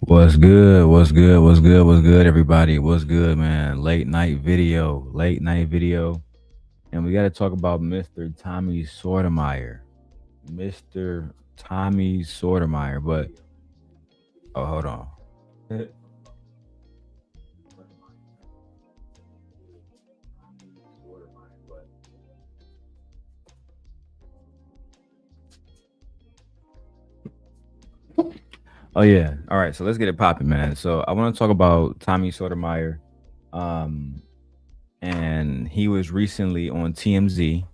What's good? What's good? What's good? What's good, everybody? What's good, man? Late night video. And we got to talk about Mr. Tommy Sotomayor. Mr. Tommy Sotomayor. But, oh, hold on. Oh, yeah. All right. So let's get it popping, man. So I want to talk about Tommy Sotomayor. Um, and he was recently on TMZ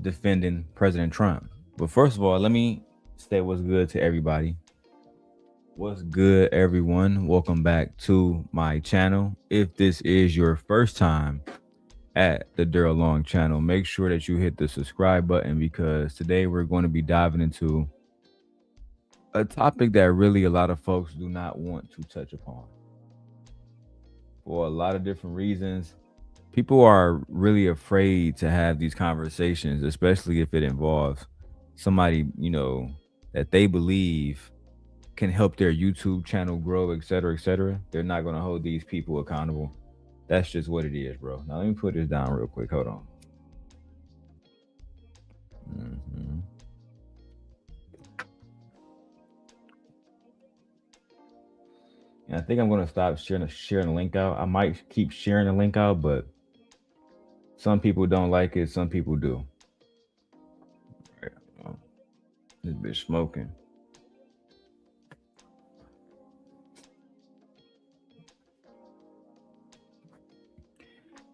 defending President Trump. But first of all, let me say what's good to everybody. What's good, everyone? Welcome back to my channel. If this is your first time at the Darrel Long channel, make sure that you hit the subscribe button because today we're going to be diving into a topic that really a lot of folks do not want to touch upon for a lot of different reasons. People are really afraid to have these conversations, especially if it involves somebody, that they believe can help their YouTube channel grow, et cetera, et cetera. They're not going to hold these people accountable. That's just what it is, bro. Now, let me put this down real quick. Hold on. hmm And I think I'm going to stop sharing the link out. I might keep sharing the link out, but some people don't like it. Some people do. All right. This bitch smoking.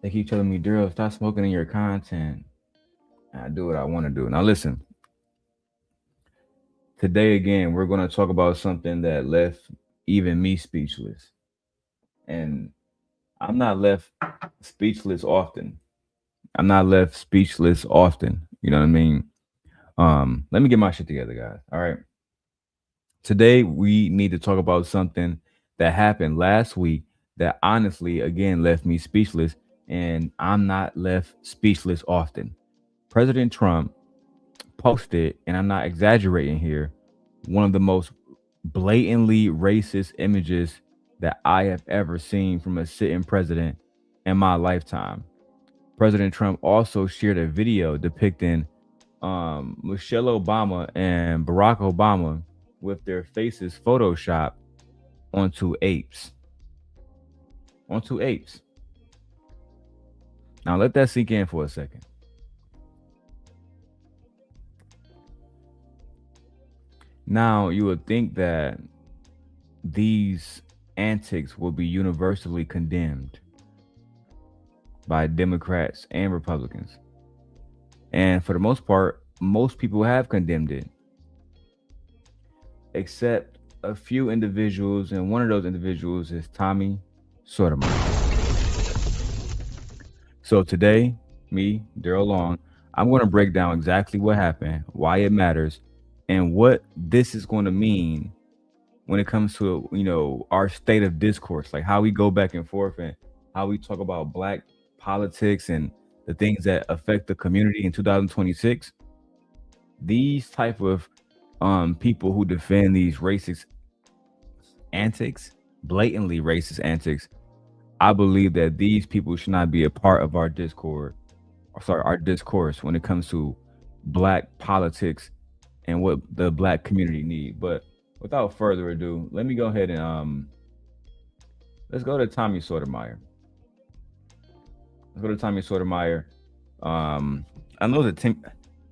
They keep telling me, Darrell, stop smoking in your content. And I do what I want to do. Now, listen, today again, we're going to talk about something that left even me speechless. And I'm not left speechless often. I'm not left speechless often. You know what I mean? Let me get my shit together, guys. All right. Today we need to talk about something that happened last week that honestly again left me speechless, and I'm not left speechless often. President Trump posted, and I'm not exaggerating here, one of the most blatantly racist images that I have ever seen from a sitting president in my lifetime. President Trump also shared a video depicting Michelle Obama and Barack Obama with their faces photoshopped onto apes. Onto apes. Now let that sink in for a second. Now you would think that these antics will be universally condemned by Democrats and Republicans. And for the most part, most people have condemned it, except a few individuals. And one of those individuals is Tommy Sotomayor. So today, me, Darrell Long, I'm going to break down exactly what happened, why it matters, and what this is going to mean when it comes to, our state of discourse, like how we go back and forth and how we talk about black politics and the things that affect the community in 2026. These type of people who defend these racist antics, blatantly racist antics, I believe that these people should not be a part of our discourse when it comes to black politics and what the black community need. But without further ado, let me go ahead and let's go to Tommy Sotomayor. Let's go to Tommy Sotomayor. I know that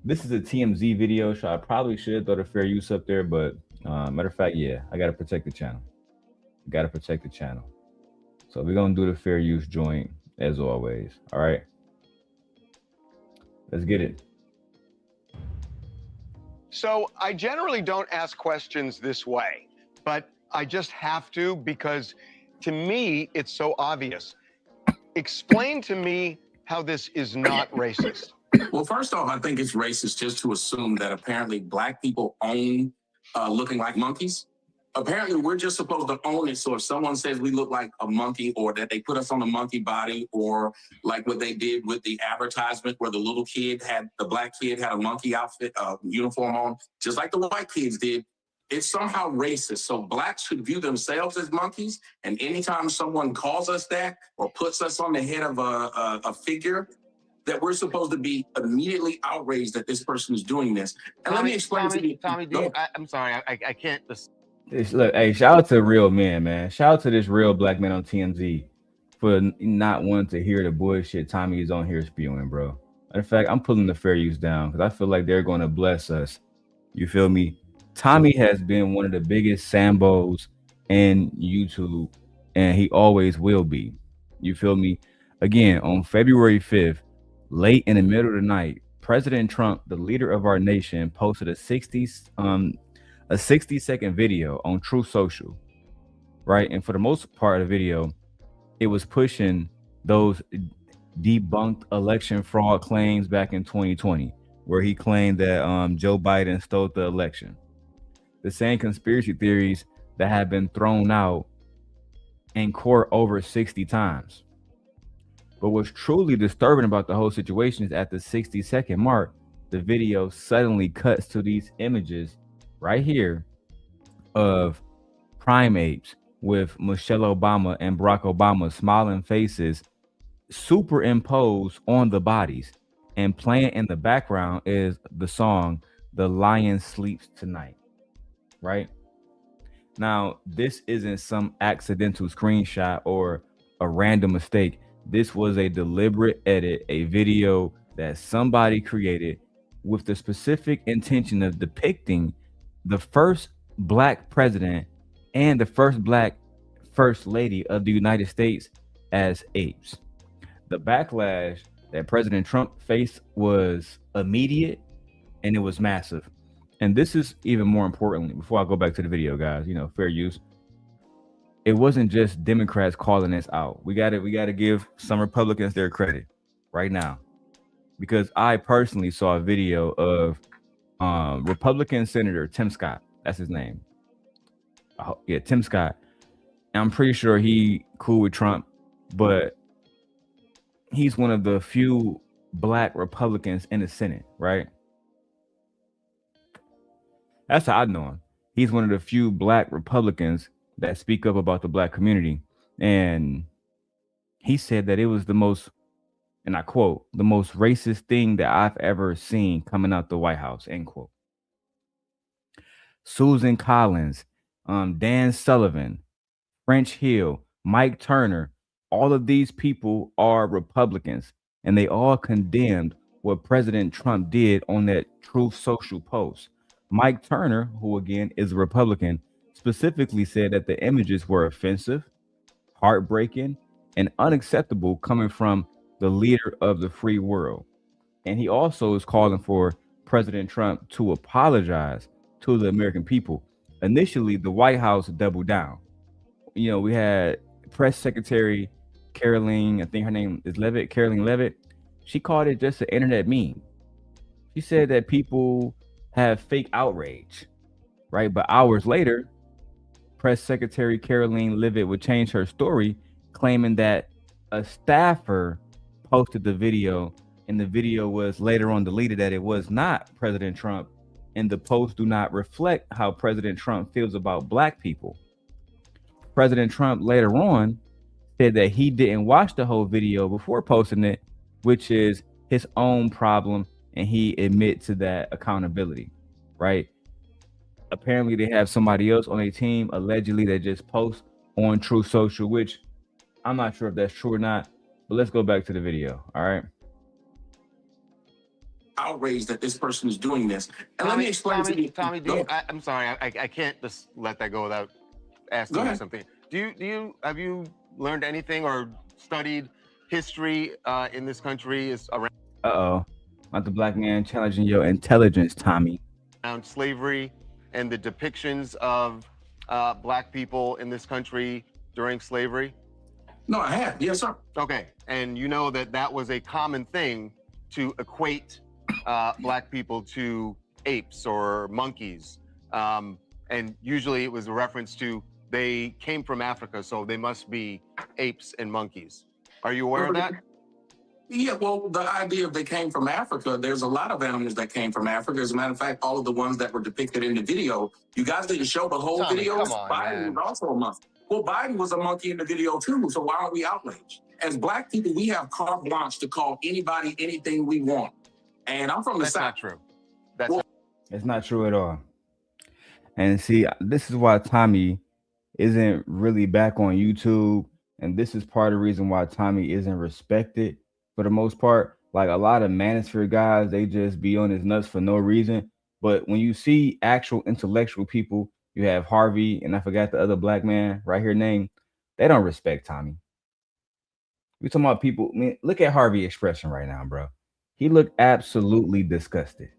this is a TMZ video, so I probably should throw the fair use up there, but matter of fact, yeah, I gotta protect the channel. Gotta protect the channel. So we're gonna do the fair use joint as always. All right. Let's get it. So I generally don't ask questions this way, but I just have to because to me, it's so obvious. Explain to me how this is not racist. Well, first off, I think it's racist just to assume that apparently black people own looking like monkeys. Apparently, we're just supposed to own it. So if someone says we look like a monkey or that they put us on a monkey body or like what they did with the advertisement where the black kid had a monkey outfit, uniform on, just like the white kids did, it's somehow racist. So blacks should view themselves as monkeys. And anytime someone calls us that or puts us on the head of a figure, that we're supposed to be immediately outraged that this person is doing this. And let me explain to you. Tommy, I'm sorry, I can't. Look, hey, shout out to real men, man. Shout out to this real black man on TMZ for not wanting to hear the bullshit Tommy is on here spewing, bro. In fact, I'm pulling the fair use down because I feel like they're going to bless us. You feel me? Tommy has been one of the biggest Sambos in YouTube, and he always will be. You feel me? Again, on February 5th, late in the middle of the night, President Trump, the leader of our nation, posted a 60-second video on True Social, right? And for the most part of the video, it was pushing those debunked election fraud claims back in 2020, where he claimed that Joe Biden stole the election. The same conspiracy theories that have been thrown out in court over 60 times. But what's truly disturbing about the whole situation is at the 60-second mark, the video suddenly cuts to these images right here of primates with Michelle Obama and Barack Obama smiling faces superimposed on the bodies, and playing in the background is the song "The Lion Sleeps Tonight." Right now, this isn't some accidental screenshot or a random mistake. This was a deliberate edit, a video that somebody created with the specific intention of depicting the first black president and the first black first lady of the United States as apes. The backlash that President Trump faced was immediate and it was massive. And this is even more importantly, before I go back to the video, guys, fair use. It wasn't just Democrats calling this out. We gotta give some Republicans their credit right now, because I personally saw a video of Republican Senator Tim Scott. That's his name. Yeah, Tim Scott. And I'm pretty sure he cool with Trump, but he's one of the few black Republicans in the Senate, right? That's how I know him. He's one of the few black Republicans that speak up about the black community. And he said that it was the most, and I quote, the most racist thing that I've ever seen coming out the White House, end quote. Susan Collins, Dan Sullivan, French Hill, Mike Turner, all of these people are Republicans, and they all condemned what President Trump did on that Truth Social post. Mike Turner, who again is a Republican, specifically said that the images were offensive, heartbreaking, and unacceptable coming from the leader of the free world. And he also is calling for President Trump to apologize to the American people. Initially, the White House doubled down. We had Press Secretary Caroline, I think her name is Levitt, Caroline Levitt. She called it just an internet meme. She said that people have fake outrage, right? But hours later, Press Secretary Caroline Levitt would change her story, claiming that a staffer posted the video, and the video was later on deleted, that it was not President Trump, and the posts do not reflect how President Trump feels about black people. President Trump later on said that he didn't watch the whole video before posting it, which is his own problem, and he admits to that accountability, right? Apparently they have somebody else on a team, allegedly, that just posts on True Social, which I'm not sure if that's true or not, but let's go back to the video. All right. Outraged that this person is doing this. And let me explain to you. Tommy, I'm sorry, I can't just let that go without asking you something. Have you learned anything or studied history in this country around not the black man challenging your intelligence, Tommy, around slavery and the depictions of black people in this country during slavery? No, I have. Yes, sir. Okay. And you know that was a common thing to equate black people to apes or monkeys. And usually it was a reference to they came from Africa, so they must be apes and monkeys. Are you aware of that? Yeah, well, the idea of they came from Africa, there's a lot of animals that came from Africa. As a matter of fact, all of the ones that were depicted in the video, you guys didn't show the whole Tommy, video. come on, Biden man. was also a monkey. Well, Biden was a monkey in the video too, so why aren't we outraged? As Black people, we have carte blanche to call anybody anything we want. And I'm from the That's South. not true. That's Well, It's not true at all. And see, this is why Tommy isn't really back on YouTube. And this is part of the reason why Tommy isn't respected for the most part. Like a lot of manosphere guys, they just be on his nuts for no reason. But when you see actual intellectual people, you have Harvey, and I forgot the other black man right here name, they don't respect Tommy. We talking about people. I mean, look at Harvey expression right now, bro. He looked absolutely disgusted.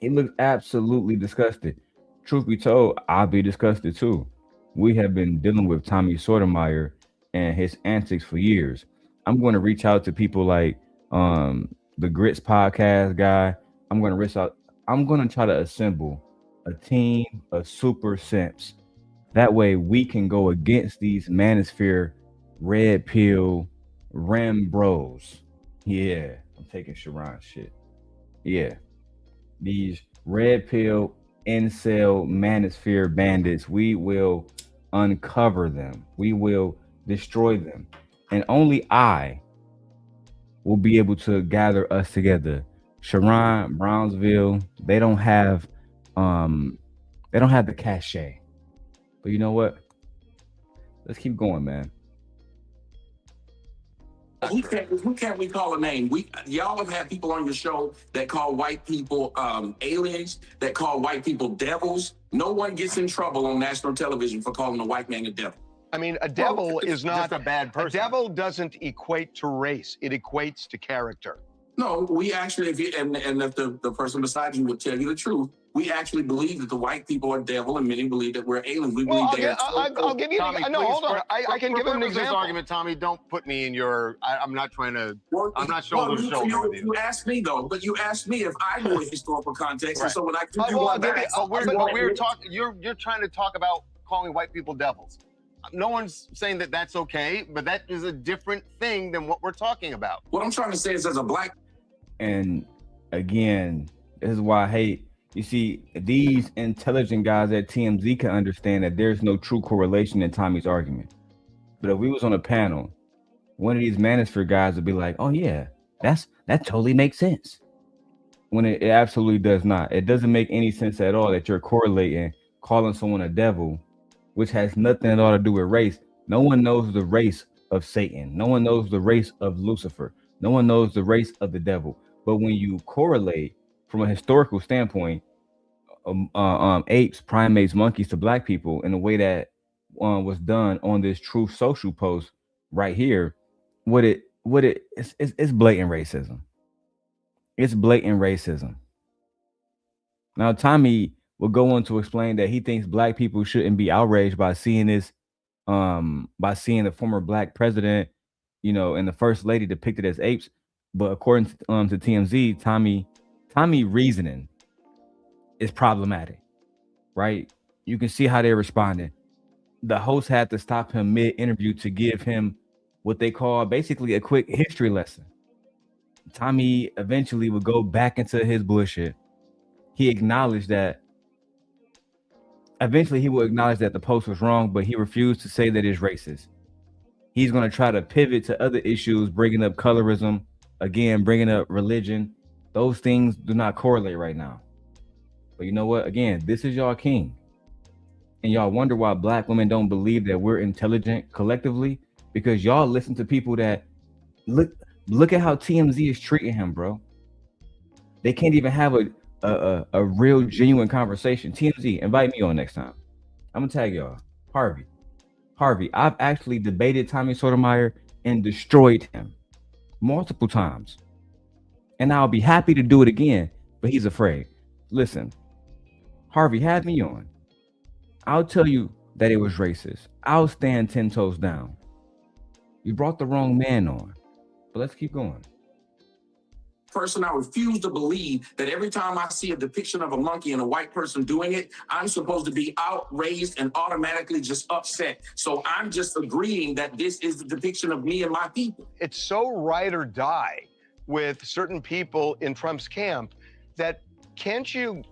He looked absolutely disgusted. Truth be told, I'll be disgusted too. We have been dealing with Tommy Sotomayor and his antics for years. I'm going to reach out to people like the Grits podcast guy. I'm going to reach out. I'm going to try to assemble a team of super simps. That way we can go against these manosphere red pill ram bros. Yeah, I'm taking Sharon's shit. Yeah, these red pill incel manosphere bandits, we will uncover them. We will destroy them. And only I will be able to gather us together. Sharon, Brownsville, um they don't have the cachet. But you know what? Let's keep going, man. who can't we call a name? Y'all have had people on your show that call white people aliens, that call white people devils. No one gets in trouble on national television for calling a white man a devil. I mean, a devil is not just a bad person. A devil doesn't equate to race. It equates to character. No, we actually, if the person beside you would tell you the truth, we actually believe that the white people are devil, and many believe that we're aliens. We Well, believe I'll give you Tommy, an no, please, hold on. I can give him an this example. argument, Tommy. Don't put me in your. I'm not trying to. Well, I'm not shoulder to shoulder with you. You asked me though, but you asked me if I knew a historical context, Right. and so when I give you Well, one I'll give back, you- But we're talking. You're trying to talk about calling white people devils. No one's saying that that's okay, but that is a different thing than what we're talking about. what I'm trying to say is, as a black. And again, this is why I hate. You see, these intelligent guys at TMZ can understand that there's no true correlation in Tommy's argument. But if we was on a panel, one of these manosphere guys would be like, "Oh yeah, that totally makes sense." When it absolutely does not. It doesn't make any sense at all that you're correlating calling someone a devil, which has nothing at all to do with race. No one knows the race of Satan. No one knows the race of Lucifer. No one knows the race of the devil. But when you correlate from a historical standpoint, apes, primates, monkeys to black people in a way that was done on this Truth Social post right here, it's blatant racism. It's blatant racism. Now, Tommy will go on to explain that he thinks black people shouldn't be outraged by seeing this, by seeing the former black president, and the first lady depicted as apes. But according to TMZ, Tommy reasoning is problematic, right? You can see how they're responding. The host had to stop him mid-interview to give him what they call basically a quick history lesson. Tommy eventually would go back into his bullshit. He acknowledged that eventually he will acknowledge that the post was wrong, but he refused to say that it's racist. He's going to try to pivot to other issues, bringing up colorism, again, bringing up religion. Those things do not correlate right now. But you know what? Again, this is y'all king. And y'all wonder why black women don't believe that we're intelligent collectively, because y'all listen to people that look at how TMZ is treating him, bro. They can't even have a real genuine conversation. TMZ, invite me on next time. I'm gonna tag y'all. Harvey, I've actually debated Tommy Sotomayor and destroyed him multiple times. And I'll be happy to do it again, but he's afraid. Listen, Harvey, have me on. I'll tell you that it was racist. I'll stand 10 toes down. You brought the wrong man on. But let's keep going. person, I refuse to believe that every time I see a depiction of a monkey and a white person doing it, I'm supposed to be outraged and automatically just upset. So I'm just agreeing that this is the depiction of me and my people. It's so ride or die with certain people in Trump's camp that can't you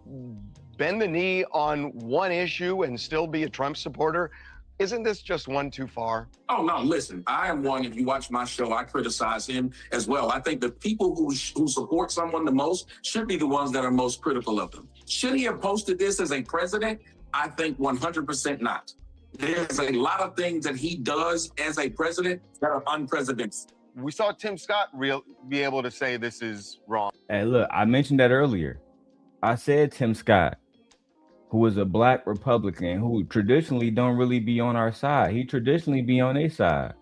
bend the knee on one issue and still be a Trump supporter? Isn't this just one too far? Oh, no, listen, I am one, if you watch my show, I criticize him as well. I think the people who support someone the most should be the ones that are most critical of them. Should he have posted this as a president? I think 100% not. There's a lot of things that he does as a president that are unprecedented. We saw Tim Scott be able to say this is wrong. Hey, look, I mentioned that earlier. I said Tim Scott, who is a black Republican who traditionally don't really be on our side. He traditionally be on their side.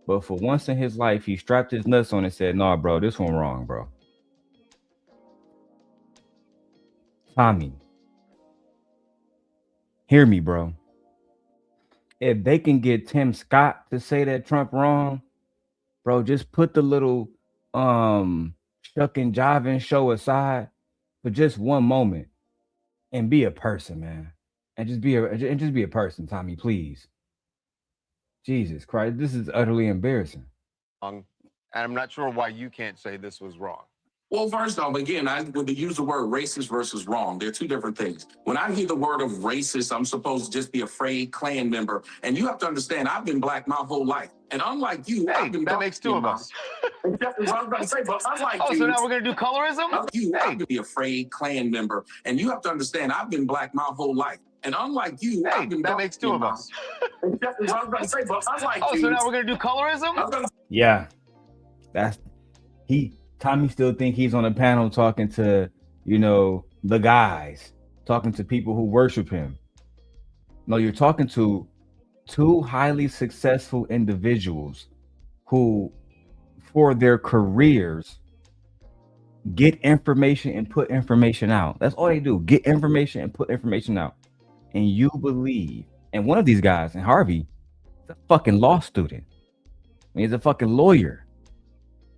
But for once in his life, he strapped his nuts on and said, "Nah, bro, this one wrong, bro." Tommy, hear me, bro. If they can get Tim Scott to say that Trump wrong, bro, just put the little shuck and jiving show aside for just one moment and be a person, man. And just be a person, Tommy, please. Jesus Christ, this is utterly embarrassing. And I'm not sure why you can't say this was wrong. Well, first off, again, when they use the word racist versus wrong, they're two different things. When I hear the word of racist, I'm supposed to just be a frayed Klan member. And you have to understand, I've been black my whole life. And unlike you, hey, I've been that makes two of us. So now we're going to do colorism? I've been a frayed Klan member. And you have to understand, I've been black my whole life. And unlike you, hey, that makes two of us. So now we're going to do colorism? Yeah, Tommy still think he's on a panel talking to, the guys, talking to people who worship him. No, you're talking to two highly successful individuals who, for their careers, get information and put information out. That's all they do. Get information and put information out. And you believe, and one of these guys, and Harvey, is a fucking law student. He's a fucking lawyer.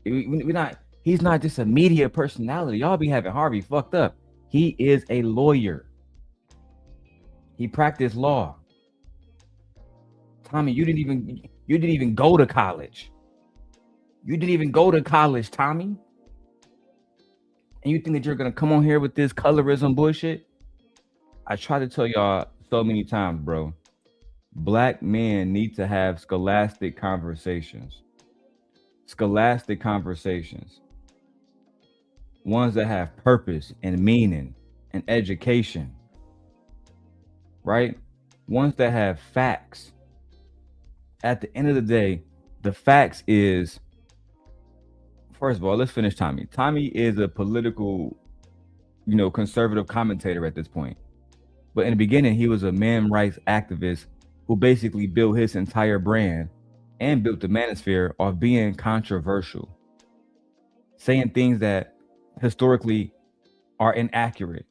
He's not just a media personality. Y'all be having Harvey fucked up. He is a lawyer. He practiced law. Tommy, you didn't even go to college. You didn't even go to college, Tommy. And you think that you're gonna come on here with this colorism bullshit? I try to tell y'all so many times, bro. Black men need to have scholastic conversations. Scholastic conversations. Ones that have purpose and meaning and education. Right? Ones that have facts. At the end of the day, the facts is, first of all, let's finish Tommy. Tommy is a political, conservative commentator at this point. But in the beginning, he was a man rights activist who basically built his entire brand and built the manosphere off being controversial, saying things that historically are inaccurate,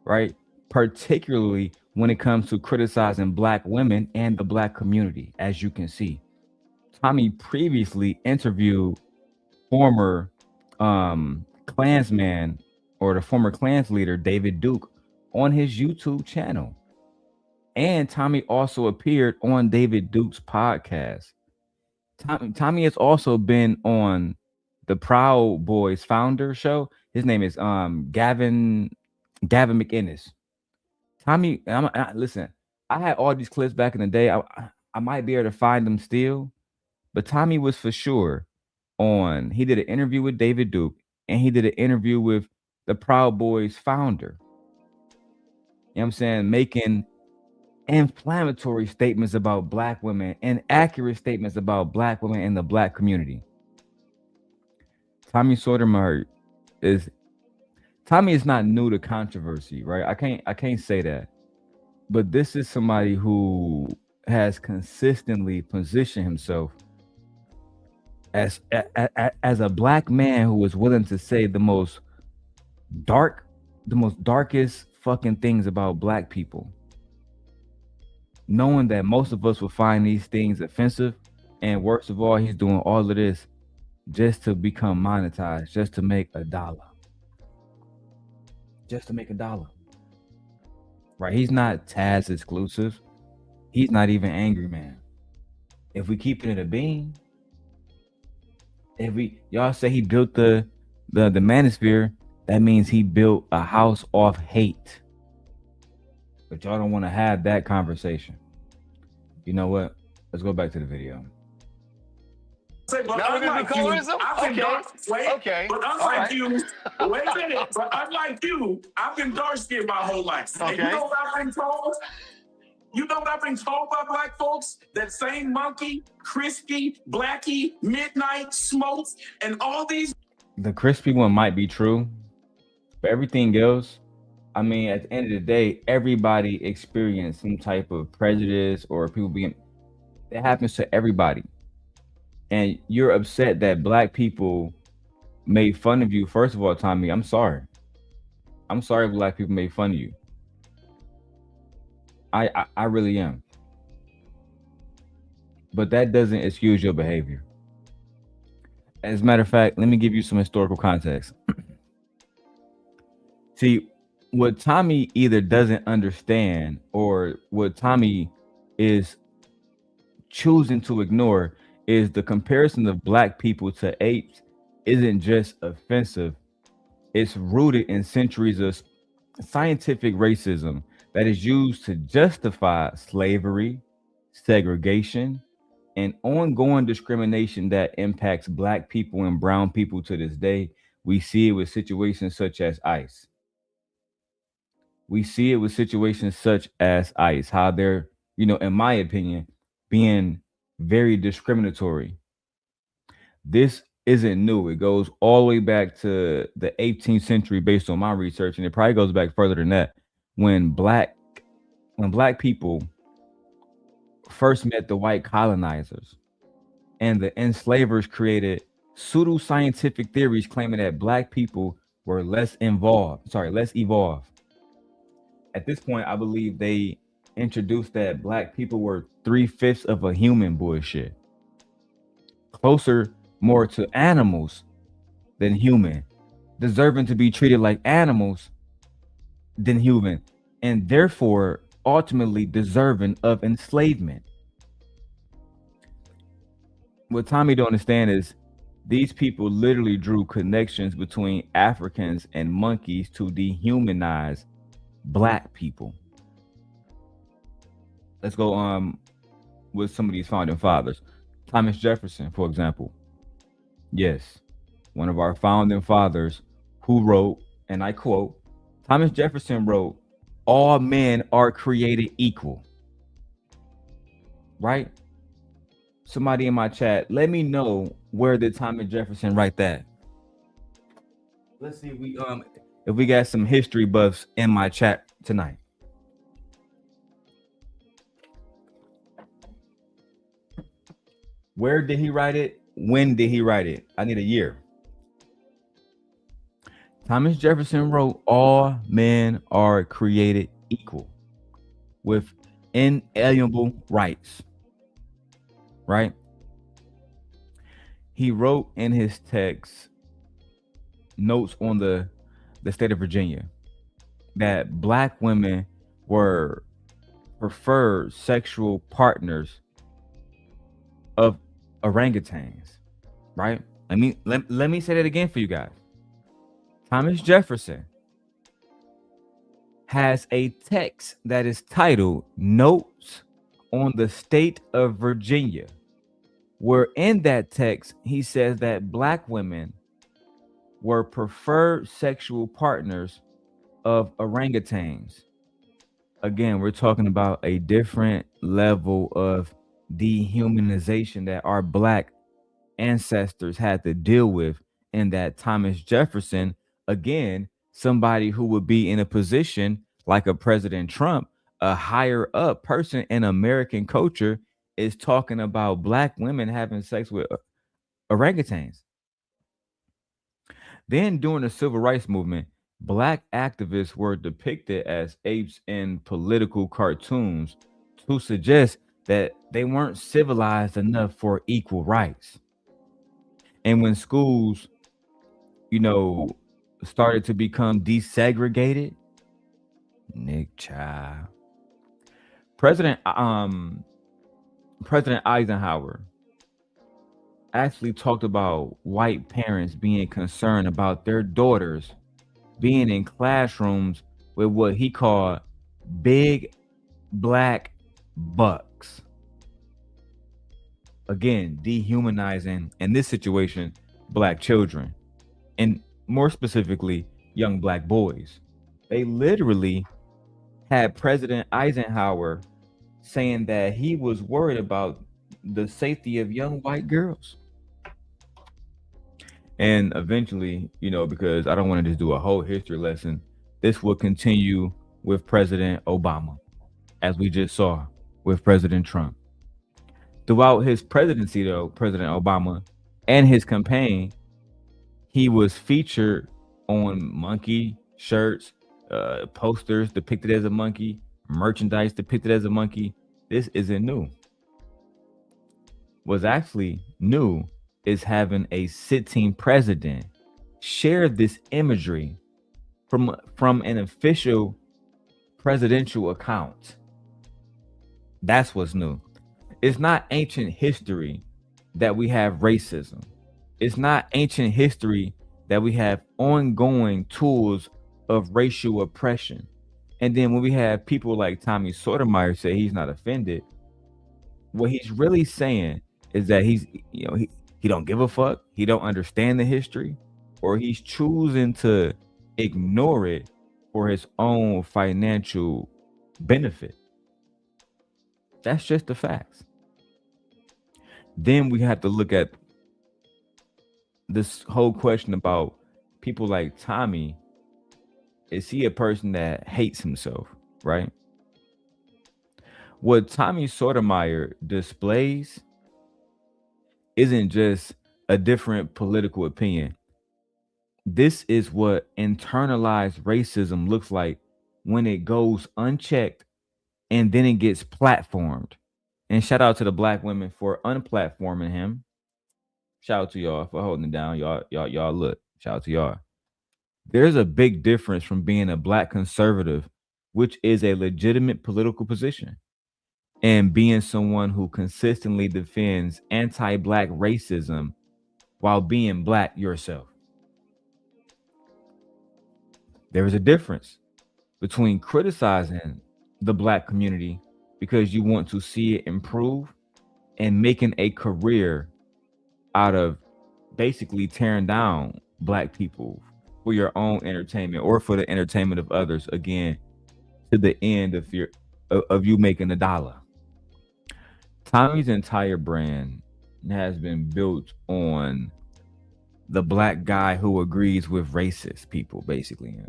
right? Particularly when it comes to criticizing Black women and the Black community, as you can see. Tommy previously interviewed former Klansman or the former Klans leader, David Duke, on his YouTube channel. And Tommy also appeared on David Duke's podcast. Tommy has also been on the Proud Boys founder show. His name is Gavin McInnes. Tommy, listen, I had all these clips back in the day. I might be able to find them still, but Tommy was for sure on. He did an interview with David Duke, and he did an interview with the Proud Boys founder. You know what I'm saying? Making inflammatory statements about Black women and accurate statements about Black women in the Black community. Tommy Sotomayor is not new to controversy, right? I can't say that. But this is somebody who has consistently positioned himself as a Black man who is willing to say the most darkest fucking things about Black people, knowing that most of us will find these things offensive. And worst of all, he's doing all of this just to become monetized, just to make a dollar. Just to make a dollar. Right? He's not Taz exclusive. He's not even Angry Man. If we keep it in a bean, if we y'all say he built the manosphere, that means he built a house off hate. But y'all don't want to have that conversation. You know what? Let's go back to the video. But Now we're gonna do colorism? Okay. But unlike you, wait a minute. But unlike you, I've been dark skinned my whole life. Okay. And you know what I've been told? You know what I've been told by black folks? That same Monkey, Crispy, Blackie, Midnight, Smokes, and all these. The crispy one might be true, but everything else, I mean, at the end of the day, everybody experienced some type of prejudice or people being. It happens to everybody, and you're upset that black people made fun of you. First of all, Tommy, I'm sorry. I'm sorry black people made fun of you. I really am. But that doesn't excuse your behavior. As a matter of fact, let me give you some historical context. See, what Tommy either doesn't understand or what Tommy is choosing to ignore is the comparison of black people to apes isn't just offensive. It's rooted in centuries of scientific racism that is used to justify slavery, segregation, and ongoing discrimination that impacts black people and brown people to this day. We see it with situations such as ICE. We see it with situations such as ICE, how they're, in my opinion, being very discriminatory. This isn't new. It goes all the way back to the 18th century based on my research, and it probably goes back further than that. When black people first met the white colonizers and the enslavers created pseudoscientific theories claiming that black people were less evolved. At this point, I believe they introduced that black people were 3/5 of a human bullshit. Closer more to animals than human, deserving to be treated like animals than human, and therefore ultimately deserving of enslavement. What Tommy don't understand is these people literally drew connections between Africans and monkeys to dehumanize black people. Let's go with some of these founding fathers. Thomas Jefferson, for example. Yes, one of our founding fathers who wrote, and I quote, Thomas Jefferson wrote, "All men are created equal." Right? Somebody in my chat, let me know where did Thomas Jefferson write that. Let's see if we got some history buffs in my chat tonight. Where did he write it? When did he write it? I need a year. Thomas Jefferson wrote, "All men are created equal with inalienable rights." Right? He wrote in his text notes on the state of Virginia that black women were preferred sexual partners of orangutans. Right? Let me say that again for you guys. Thomas Jefferson has a text that is titled Notes on the State of Virginia, where in that text he says that black women were preferred sexual partners of orangutans. Again, we're talking about a different level of dehumanization that our black ancestors had to deal with, and that Thomas Jefferson, again, somebody who would be in a position like a President Trump, a higher up person in American culture, is talking about black women having sex with orangutans. Then during the civil rights movement, black activists were depicted as apes in political cartoons to suggest that they weren't civilized enough for equal rights. And when schools, you know, started to become desegregated, Nick Child. President Eisenhower actually talked about white parents being concerned about their daughters being in classrooms with what he called big black bucks. Again, dehumanizing, in this situation, black children, and more specifically, young black boys. They literally had President Eisenhower saying that he was worried about the safety of young white girls. And eventually, because I don't want to just do a whole history lesson, this will continue with President Obama, as we just saw with President Trump. Throughout his presidency, though, President Obama and his campaign, he was featured on monkey shirts, posters depicted as a monkey, merchandise depicted as a monkey. This isn't new. What's actually new is having a sitting president share this imagery from an official presidential account. That's what's new. It's not ancient history that we have racism. It's not ancient history that we have ongoing tools of racial oppression. And then when we have people like Tommy Sotomayor say he's not offended, what he's really saying is that he don't give a fuck, he don't understand the history, or he's choosing to ignore it for his own financial benefit. That's just the facts. Then we have to look at this whole question about people like Tommy. Is he a person that hates himself, right? What Tommy Sotomayor displays isn't just a different political opinion. This is what internalized racism looks like when it goes unchecked and then it gets platformed. And shout out to the black women for unplatforming him. Shout out to y'all for holding it down. Y'all look. Shout out to y'all. There's a big difference from being a black conservative, which is a legitimate political position, and being someone who consistently defends anti-black racism while being black yourself. There is a difference between criticizing the black community because you want to see it improve and making a career out of basically tearing down black people for your own entertainment or for the entertainment of others, again, to the end of you making a dollar. Tommy's entire brand has been built on the black guy who agrees with racist people, basically.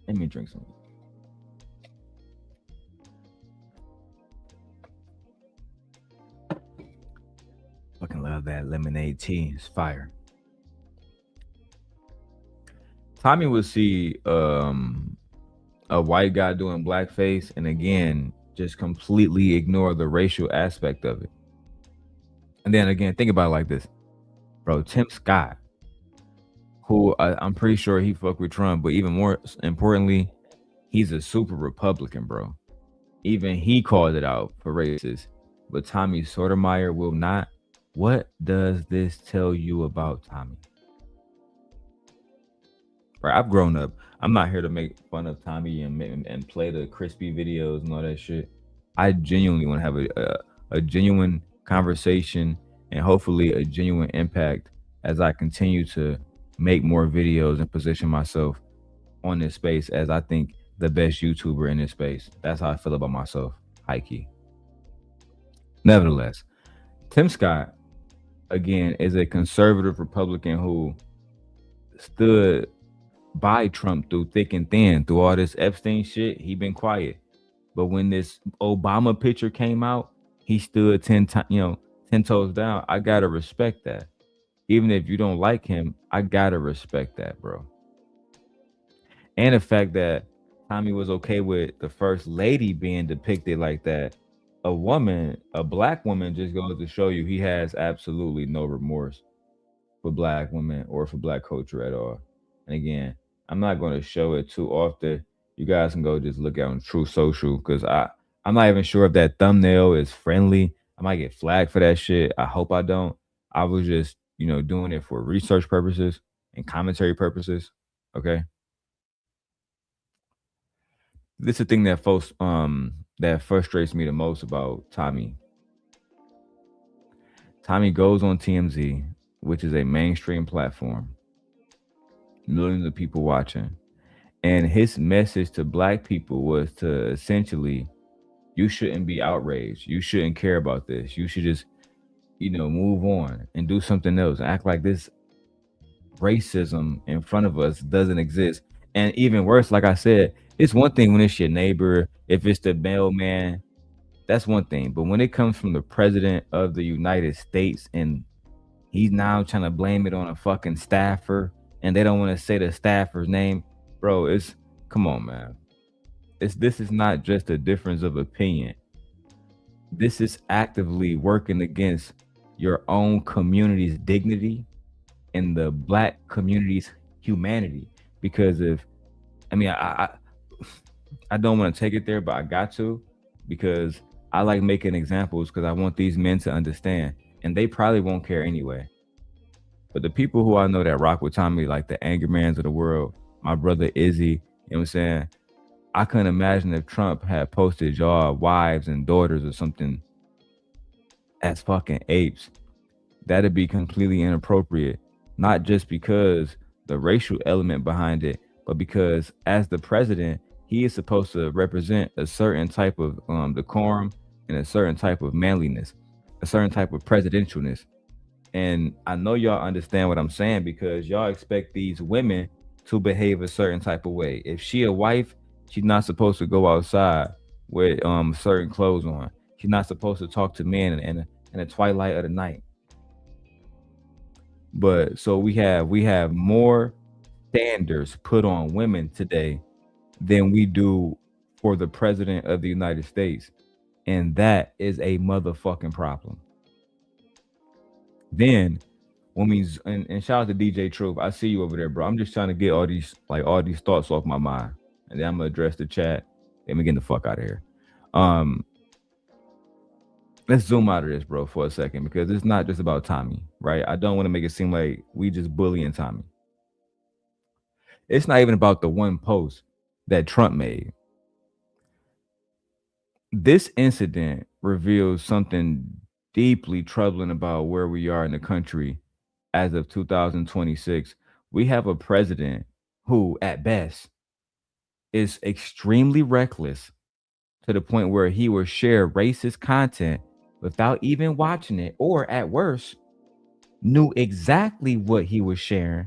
Let me drink some. Fucking love that lemonade tea. It's fire. Tommy would see a white guy doing blackface and again just completely ignore the racial aspect of it. And then again, think about it like this, bro. Tim Scott, who I'm pretty sure he fucked with Trump, but even more importantly, he's a super Republican, bro. Even he called it out for racist, but Tommy Sotomayor will not. What does this tell you about Tommy? Right, I've grown up. I'm not here to make fun of Tommy and play the crispy videos and all that shit. I genuinely want to have a genuine conversation and hopefully a genuine impact as I continue to make more videos and position myself on this space as I think the best YouTuber in this space. That's how I feel about myself, high key. Nevertheless, Tim Scott, again, is a conservative Republican who stood by Trump through thick and thin. Through all this Epstein shit, he been quiet. But when this Obama picture came out, he stood 10 toes down. I gotta respect that. Even if you don't like him, I gotta respect that, bro. And the fact that Tommy was okay with the first lady being depicted like that a black woman, just goes to show you he has absolutely no remorse for black women or for black culture at all. And again, I'm not going to show it too often. You guys can go just look at on True Social because I'm not even sure if that thumbnail is friendly. I might get flagged for that shit. I hope I don't. I was just doing it for research purposes and commentary purposes. Okay, this is the thing that folks that frustrates me the most about Tommy. Tommy goes on TMZ, which is a mainstream platform, millions of people watching. And his message to black people was to essentially, you shouldn't be outraged. You shouldn't care about this. You should just, move on and do something else. Act like this racism in front of us doesn't exist. And even worse, like I said, it's one thing when it's your neighbor, if it's the mailman, that's one thing. But when it comes from the president of the United States and he's now trying to blame it on a fucking staffer and they don't want to say the staffer's name, bro, come on, man. This is not just a difference of opinion. This is actively working against your own community's dignity and the black community's humanity. Because I don't want to take it there, but I got to, because I like making examples because I want these men to understand, and they probably won't care anyway. But the people who I know that rock with Tommy, like the Angermans of the world, my brother Izzy, you know what I'm saying? I couldn't imagine if Trump had posted y'all wives and daughters or something as fucking apes. That'd be completely inappropriate. Not just because the racial element behind it, but because as the president, he is supposed to represent a certain type of decorum and a certain type of manliness, a certain type of presidentialness. And I know y'all understand what I'm saying because y'all expect these women to behave a certain type of way. If she a wife, she's not supposed to go outside with certain clothes on. She's not supposed to talk to men in the twilight of the night. But so we have more standards put on women today than we do for the president of the United States. And that is a motherfucking problem. Then when we and shout out to DJ Truth, I see you over there, bro. I'm just trying to get all these thoughts off my mind. And then I'm gonna address the chat. Let me get the fuck out of here. Let's zoom out of this, bro, for a second, because it's not just about Tommy, right? I don't want to make it seem like we just bullying Tommy. It's not even about the one post that Trump made. This incident reveals something deeply troubling about where we are in the country as of 2026. We have a president who, at best, is extremely reckless to the point where he will share racist content without even watching it, or at worst, knew exactly what he was sharing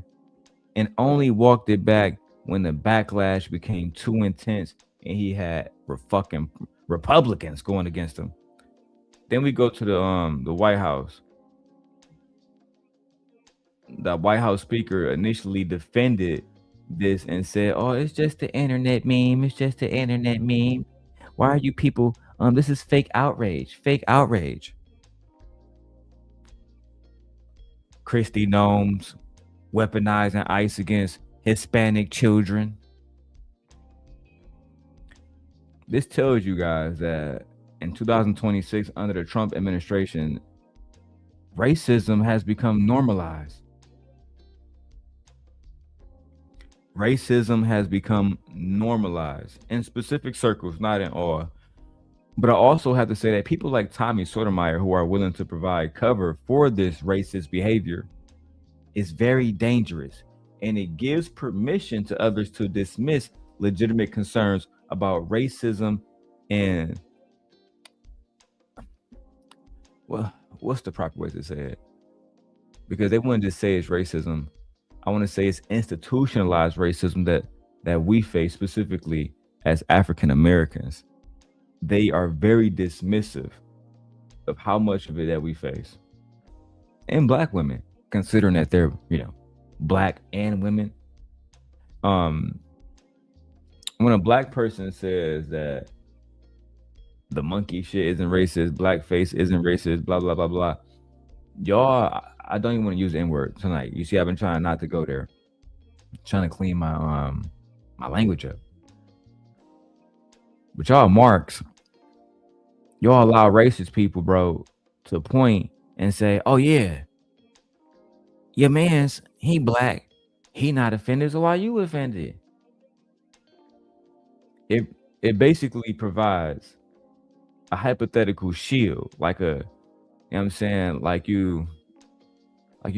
and only walked it back when the backlash became too intense and he had fucking Republicans going against him. Then we go to the White House. The White House speaker initially defended this and said, "Oh, it's just the internet meme. It's just the internet meme. Why are you people? This is fake outrage. Fake outrage." Christy Gnomes weaponizing ICE against Hispanic children. This tells you guys that in 2026, under the Trump administration, racism has become normalized. Racism has become normalized in specific circles, not in all. But I also have to say that people like Tommy Sotomayor, who are willing to provide cover for this racist behavior, is very dangerous. And it gives permission to others to dismiss legitimate concerns about racism and, well, what's the proper way to say it? Because they wouldn't just say it's racism. I want to say it's institutionalized racism that we face specifically as African Americans. They are very dismissive of how much of it that we face. And black women, considering that they're, black and women. When a black person says that the monkey shit isn't racist, blackface isn't racist, blah blah blah blah. Y'all, I don't even want to use the N-word tonight. You see, I've been trying not to go there. Trying to clean my language up. But y'all marks, y'all allow racist people, bro, to point and say, oh yeah, your man's he black, he not offended, so why you offended? It basically provides a hypothetical shield, like a, you know what I'm saying, like you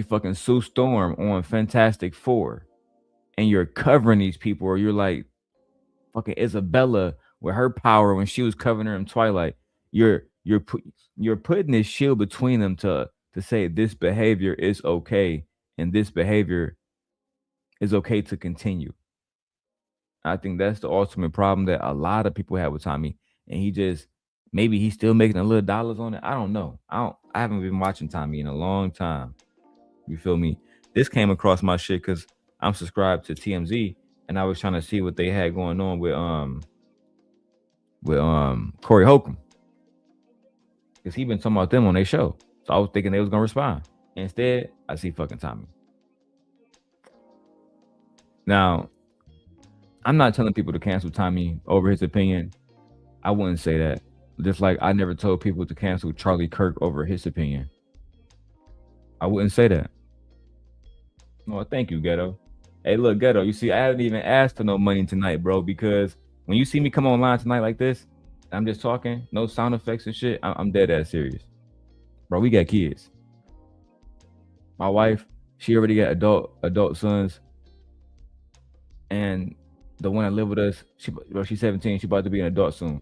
fucking Sue Storm on Fantastic Four, and you're covering these people, or you're like fucking Isabella with her power when she was covering her in Twilight. You're putting this shield between them to say this behavior is okay and this behavior is okay to continue. I think that's the ultimate problem that a lot of people have with Tommy, and he just, maybe he's still making a little dollars on it. I don't know. I haven't been watching Tommy in a long time. You feel me? This came across my shit because I'm subscribed to TMZ, and I was trying to see what they had going on with Corey Holcomb, because he been talking about them on their show. So I was thinking they was gonna respond. Instead, I see fucking Tommy. Now, I'm not telling people to cancel Tommy over his opinion. I wouldn't say that. Just like I never told people to cancel Charlie Kirk over his opinion. I wouldn't say that. Oh, thank you, Ghetto. Hey, look, Ghetto, you see, I haven't even asked for no money tonight, bro, because when you see me come online tonight like this, I'm just talking, no sound effects and shit, I'm dead ass serious. Bro, we got kids. My wife, she already got adult sons. And the one that live with us, she's 17, she about to be an adult soon.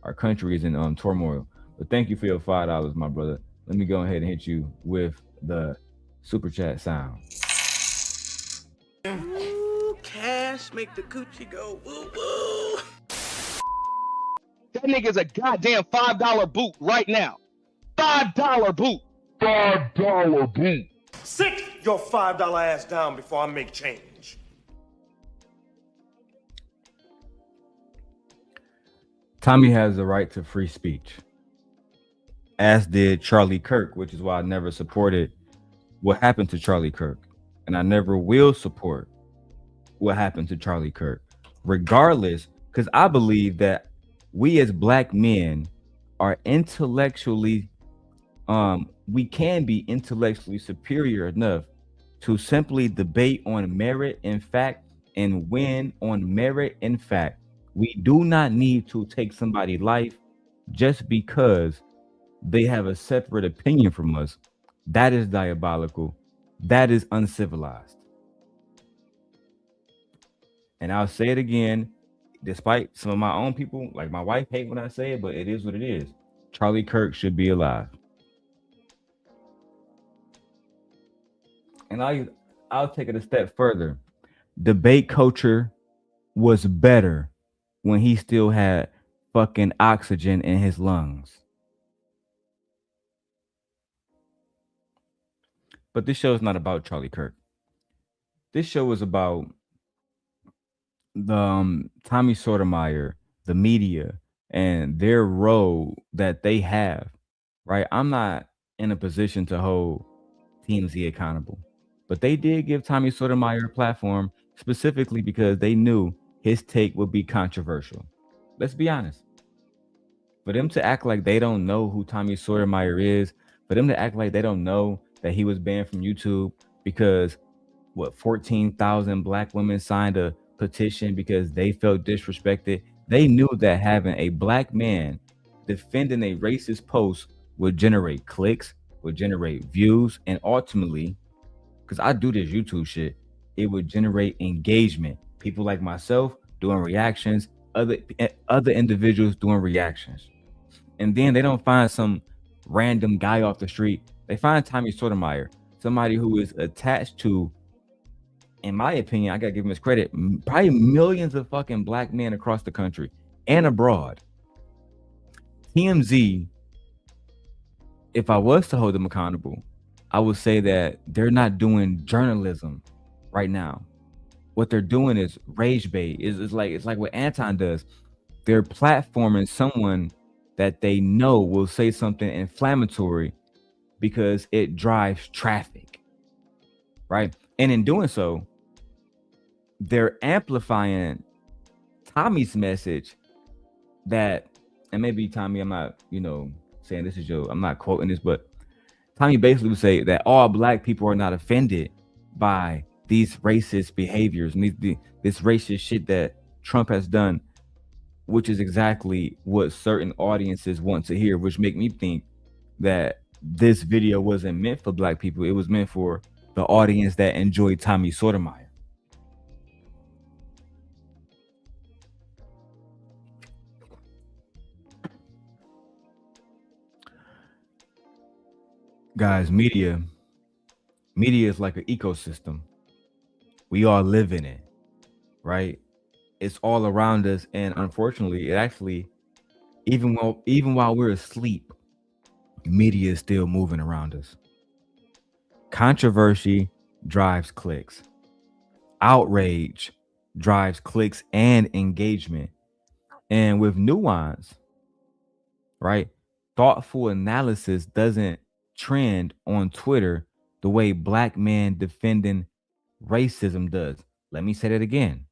Our country is in turmoil. But thank you for your $5, my brother. Let me go ahead and hit you with the super chat sound. Ooh, cash make the coochie go woo woo. That nigga's a goddamn $5 boot right now. $5 boot. $5 boot. Sit your $5 ass down before I make change. Tommy has the right to free speech, as did Charlie Kirk, which is why I never supported what happened to Charlie Kirk. And I never will support what happened to Charlie Kirk, regardless, because I believe that we as black men are intellectually, we can be intellectually superior enough to simply debate on merit and fact and win on merit and fact. We do not need to take somebody's life just because they have a separate opinion from us. That is diabolical. That is uncivilized. And I'll say it again, despite some of my own people, like my wife, hate when I say it, but it is what it is. Charlie Kirk should be alive. And I'll take it a step further. Debate culture was better when he still had fucking oxygen in his lungs. But this show is not about Charlie Kirk. This show is about the Tommy Sotomayor, the media, and their role that they have, right? I'm not in a position to hold TMZ accountable, but they did give Tommy Sotomayor a platform specifically because they knew his take would be controversial. Let's be honest. For them to act like they don't know who Tommy Sotomayor is, for them to act like they don't know that he was banned from YouTube because 14,000 black women signed a petition because they felt disrespected. They knew that having a black man defending a racist post would generate clicks, would generate views, and ultimately, because I do this YouTube shit, it would generate engagement. People like myself doing reactions, other individuals doing reactions. And then they don't find some random guy off the street. They find Tommy Sotomayor, somebody who is attached to, in my opinion, I gotta give him his credit, probably millions of fucking black men across the country and abroad. TMZ, if I was to hold them accountable, I would say that they're not doing journalism right now. What they're doing is rage bait. It's like what Anton does. They're platforming someone that they know will say something inflammatory because it drives traffic, right? And in doing so, they're amplifying Tommy's message that, and maybe Tommy, I'm not, saying this is I'm not quoting this, but Tommy basically would say that all black people are not offended by these racist behaviors and this racist shit that Trump has done, which is exactly what certain audiences want to hear, which make me think that this video wasn't meant for black people. It was meant for the audience that enjoyed Tommy Sotomayor. Guys, media is like an ecosystem. We all live in it, right? It's all around us, and unfortunately, it actually, even while we're asleep, media is still moving around us. Controversy drives clicks. Outrage drives clicks and engagement. And with nuance, right? Thoughtful analysis doesn't trend on Twitter the way black men defending racism does. Let me say that again.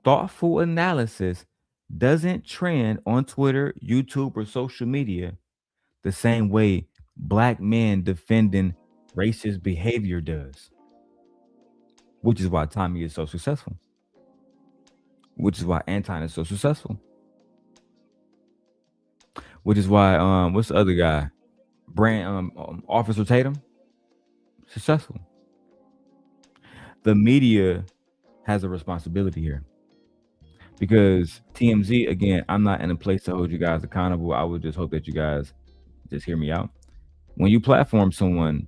Thoughtful analysis doesn't trend on Twitter, YouTube, or social media the same way black men defending racist behavior does. Which is why Tommy is so successful. Which is why Anton is so successful. Which is why what's the other guy? Officer Tatum, successful. The media has a responsibility here. Because TMZ, again, I'm not in a place to hold you guys accountable. I would just hope that you guys just hear me out. When you platform someone,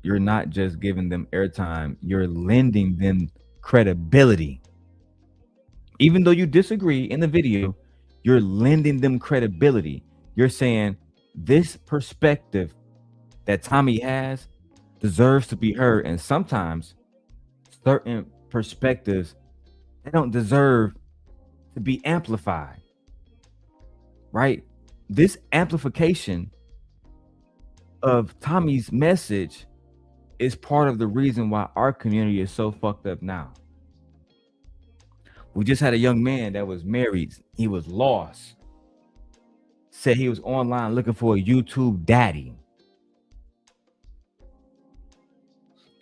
you're not just giving them airtime, you're lending them credibility. Even though you disagree in the video, you're lending them credibility. You're saying this perspective that Tommy has deserves to be heard. And sometimes certain perspectives, they don't deserve to be amplified, right? This amplification of Tommy's message is part of the reason why our community is so fucked up now. We just had a young man that was married. He was lost. Said he was online looking for a YouTube daddy.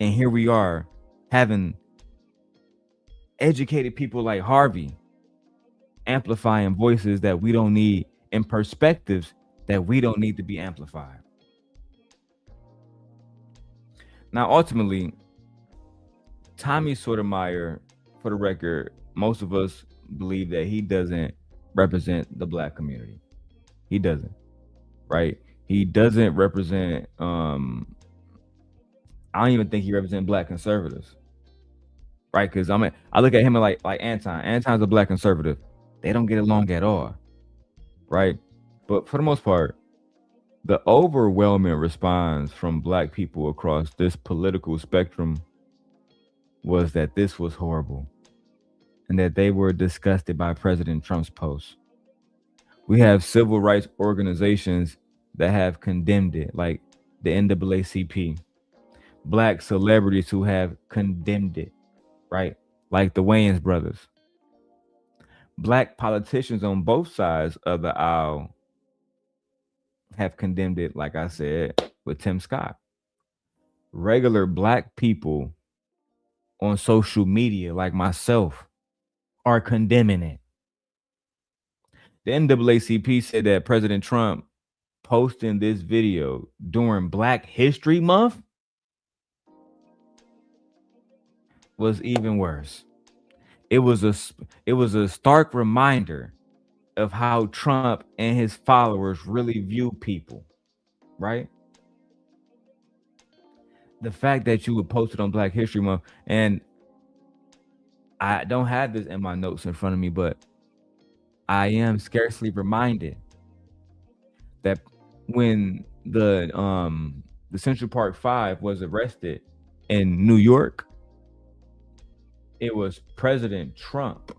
And here we are having educated people like Harvey amplifying voices that we don't need and perspectives that we don't need to be amplified. Now, ultimately, Tommy Sotomayor, for the record, most of us believe that he doesn't represent the black community. He doesn't, right? He doesn't represent, I don't even think he represents black conservatives, right? Because I look at him like Anton. Anton's a black conservative. They don't get along at all, right? But for the most part, the overwhelming response from black people across this political spectrum was that this was horrible and that they were disgusted by President Trump's post. We have civil rights organizations that have condemned it, like the NAACP, black celebrities who have condemned it, right? Like the Wayans brothers. Black politicians on both sides of the aisle have condemned it, like I said, with Tim Scott. Regular black people on social media, like myself, are condemning it. The NAACP said that President Trump posting this video during Black History Month was even worse. It was a stark reminder of how Trump and his followers really view people, right? The fact that you would post it on Black History Month, and I don't have this in my notes in front of me, but I am scarcely reminded that when the Central Park Five was arrested in New York, it was President Trump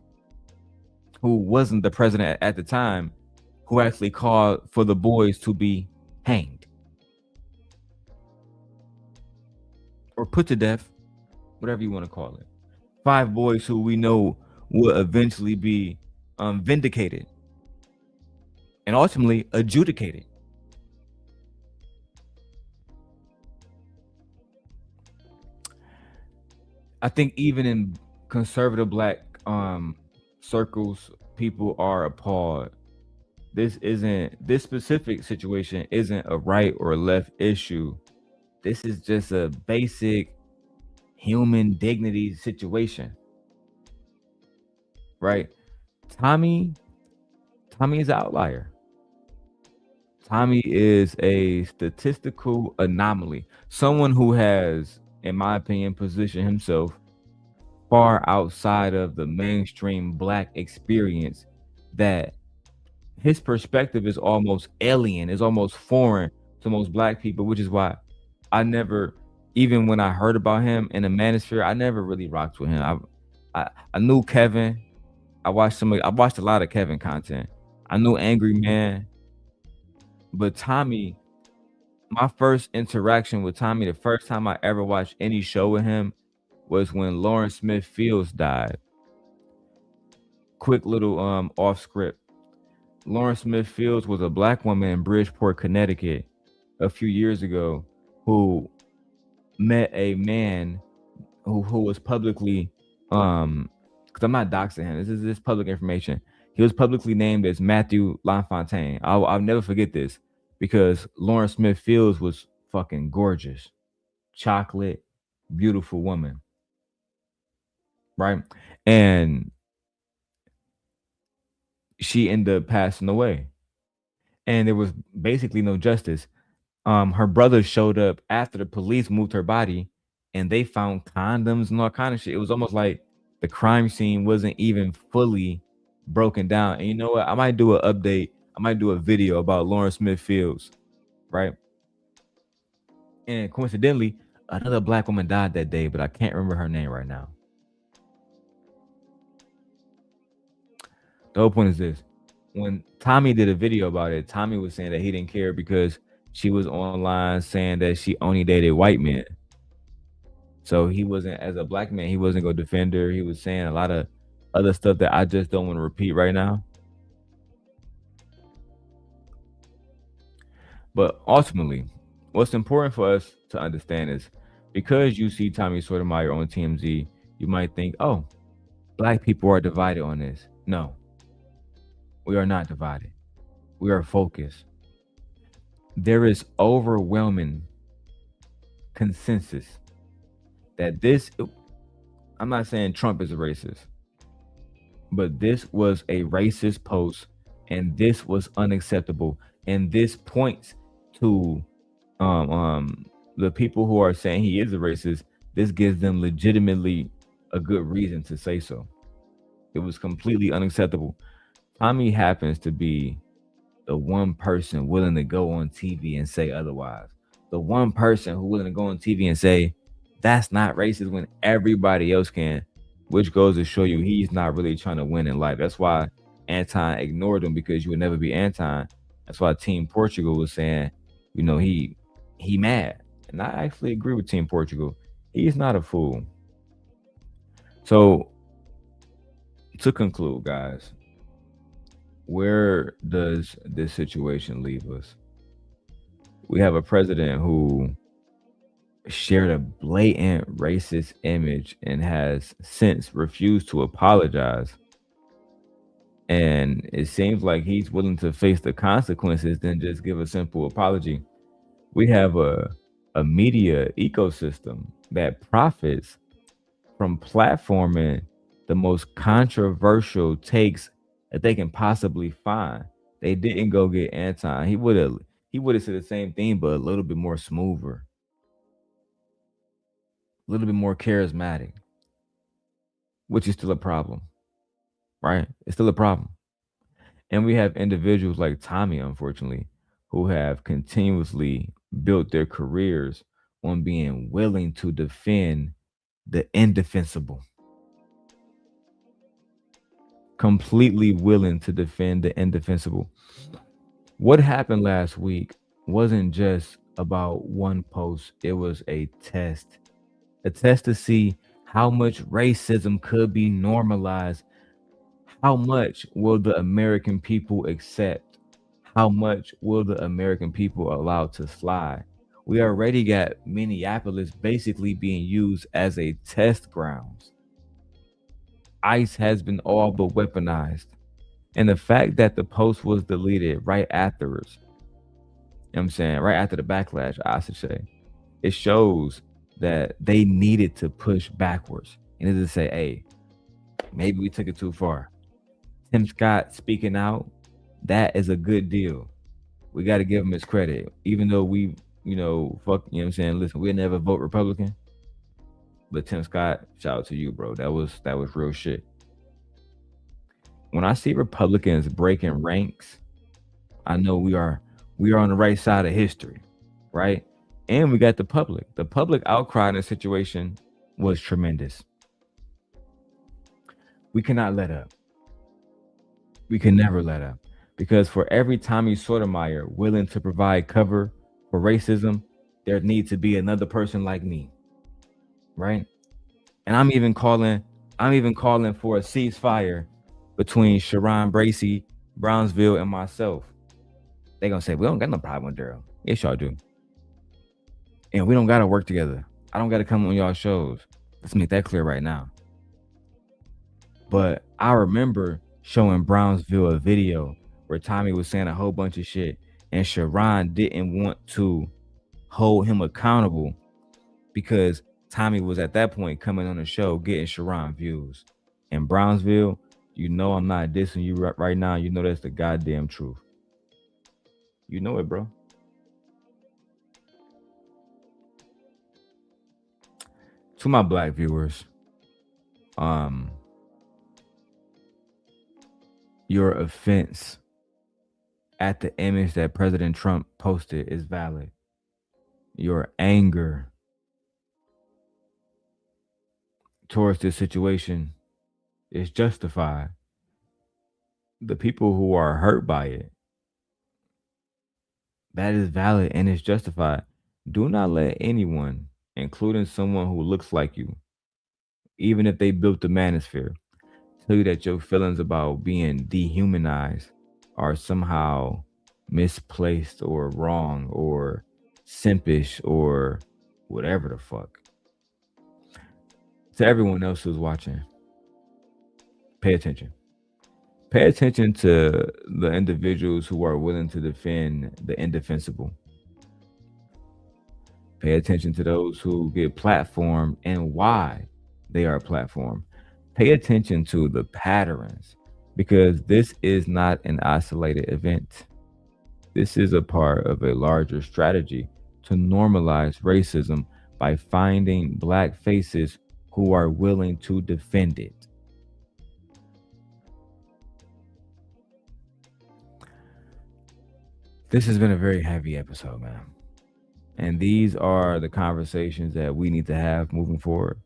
who wasn't the president at the time, who actually called for the boys to be hanged or put to death, whatever you want to call it. 5 boys who we know will eventually be vindicated and ultimately adjudicated. I think even in conservative black circles, people are appalled. This specific situation isn't a right or a left issue. This is just a basic human dignity situation, right? Tommy is an outlier. Tommy is a statistical anomaly. Someone who has, in my opinion, positioned himself far outside of the mainstream black experience, that his perspective is almost alien, is almost foreign to most black people, which is why I never, even when I heard about him in the manosphere, I never really rocked with him. I knew Kevin. I watched a lot of Kevin content. I knew Angry Man. But Tommy, my first interaction with Tommy, the first time I ever watched any show with him was when Lawrence Smith Fields died. Quick little off script. Lawrence Smith Fields was a black woman in Bridgeport, Connecticut a few years ago who met a man who was publicly because I'm not doxing him. This is public information. He was publicly named as Matthew LaFontaine. I'll never forget this because Lawrence Smith Fields was fucking gorgeous, chocolate, beautiful woman, right? And she ended up passing away, and there was basically no justice. Her brother showed up after the police moved her body, and they found condoms and all kind of shit. It was almost like the crime scene wasn't even fully broken down. And you know what? I might do an update. I might do a video about Lawrence Smith Fields, right? And coincidentally, another black woman died that day, but I can't remember her name right now. The whole point is this. When Tommy did a video about it, Tommy was saying that he didn't care because she was online saying that she only dated white men. So he wasn't, as a black man, he wasn't going to defend her. He was saying a lot of other stuff that I just don't want to repeat right now. But ultimately, what's important for us to understand is because you see Tommy Sotomayor on TMZ, you might think, oh, black people are divided on this. No, we are not divided. We are focused. There is overwhelming consensus that this, I'm not saying Trump is a racist, but this was a racist post and this was unacceptable. And this points to the people who are saying he is a racist. This gives them legitimately a good reason to say so. It was completely unacceptable. Tommy happens to be the one person willing to go on TV and say otherwise. The one person who willing to go on TV and say that's not racist when everybody else can, which goes to show you he's not really trying to win in life. That's why Anton ignored him, because you would never be Anton. That's why Team Portugal was saying, you know, he mad. And I actually agree with Team Portugal. He's not a fool. So to conclude, guys, where does this situation leave us? We have a president who shared a blatant racist image and has since refused to apologize. And it seems like he's willing to face the consequences than just give a simple apology. We have a media ecosystem that profits from platforming the most controversial takes that they can possibly find. They didn't go get Anton. He would have said the same thing, but a little bit more smoother, a little bit more charismatic, which is still a problem, right? It's still a problem. And we have individuals like Tommy, unfortunately, who have continuously built their careers on being willing to defend the indefensible. completely willing to defend the indefensible. What happened last week wasn't just about one post, it was a test to see how much racism could be normalized. How much will the American people accept? How much will the American people allow to slide? We already got Minneapolis basically being used as a test grounds. ICE has been all but weaponized. And the fact that the post was deleted right afterwards, you know what I'm saying, right after the backlash, I should say, it shows that they needed to push backwards. And it to say, hey, maybe we took it too far. Tim Scott speaking out, that is a good deal. We got to give him his credit. Even though we, you know, fuck, you know what I'm saying? Listen, we'll never vote Republican. But Tim Scott, shout out to you, bro. That was real shit. When I see Republicans breaking ranks, I know we are on the right side of history, right? And we got the public. The public outcry in the situation was tremendous. We cannot let up. We can never let up. Because for every Tommy Sotomayor willing to provide cover for racism, there needs to be another person like me, right? And I'm even calling for a ceasefire between Sharon Bracey, Brownsville, and myself. They're gonna say, we don't got no problem with Darrel. Yes, y'all do. And we don't gotta work together. I don't gotta come on y'all shows. Let's make that clear right now. But I remember showing Brownsville a video where Tommy was saying a whole bunch of shit, and Sharon didn't want to hold him accountable because Tommy was at that point coming on the show getting Sharon views. In Brownsville, you know I'm not dissing you right now. You know that's the goddamn truth. You know it, bro. To my black viewers, your offense at the image that President Trump posted is valid. Your anger towards this situation is justified. The people who are hurt by it, that is valid and it's justified. Do not let anyone, including someone who looks like you, even if they built the manosphere, tell you that your feelings about being dehumanized are somehow misplaced or wrong or simpish or whatever the fuck. To everyone else who's watching, pay attention. Pay attention to the individuals who are willing to defend the indefensible. Pay attention to those who get platformed and why they are platformed. Pay attention to the patterns, because this is not an isolated event. This is a part of a larger strategy to normalize racism by finding black faces who are willing to defend it. This has been a very heavy episode, man. And these are the conversations that we need to have moving forward.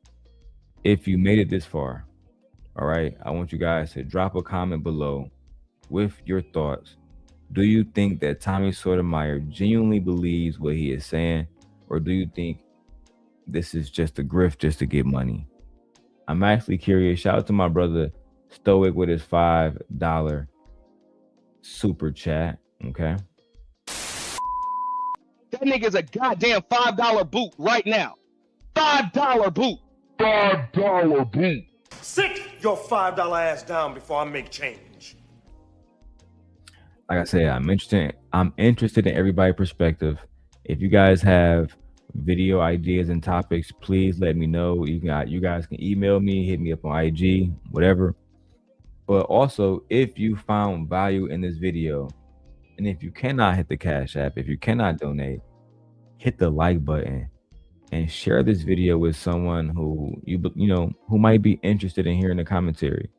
If you made it this far, all right, I want you guys to drop a comment below with your thoughts. Do you think that Tommy Sotomayor genuinely believes what he is saying? Or do you think this is just a grift just to get money? I'm actually curious. Shout out to my brother Stoic with his $5 super chat, okay? That nigga's a goddamn $5 boot right now. $5 boot. $5 boot. Sit your $5 ass down before I make change. Like I said, I'm interested in everybody's perspective. If you guys have video ideas and topics, please let me know. You guys can email me, hit me up on IG, whatever. But also, if you found value in this video, and if you cannot hit the Cash App, if you cannot donate, hit the like button and share this video with someone who who might be interested in hearing the commentary.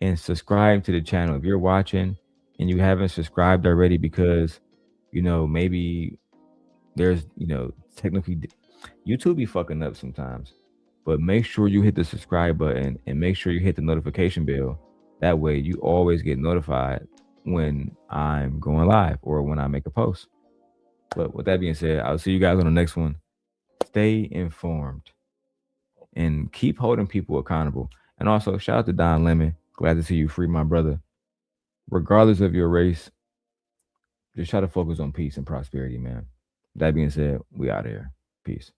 And subscribe to the channel if you're watching and you haven't subscribed already, because maybe there's technically YouTube be fucking up sometimes. But make sure you hit the subscribe button and make sure you hit the notification bell, That way you always get notified when I'm going live or when I make a post. But with that being said, I'll see you guys on the next one. Stay informed and keep holding people accountable. And also, shout out to Don Lemon. Glad to see you free, my brother. Regardless of your race, just try to focus on peace and prosperity, man. That being said, we out of here. Peace.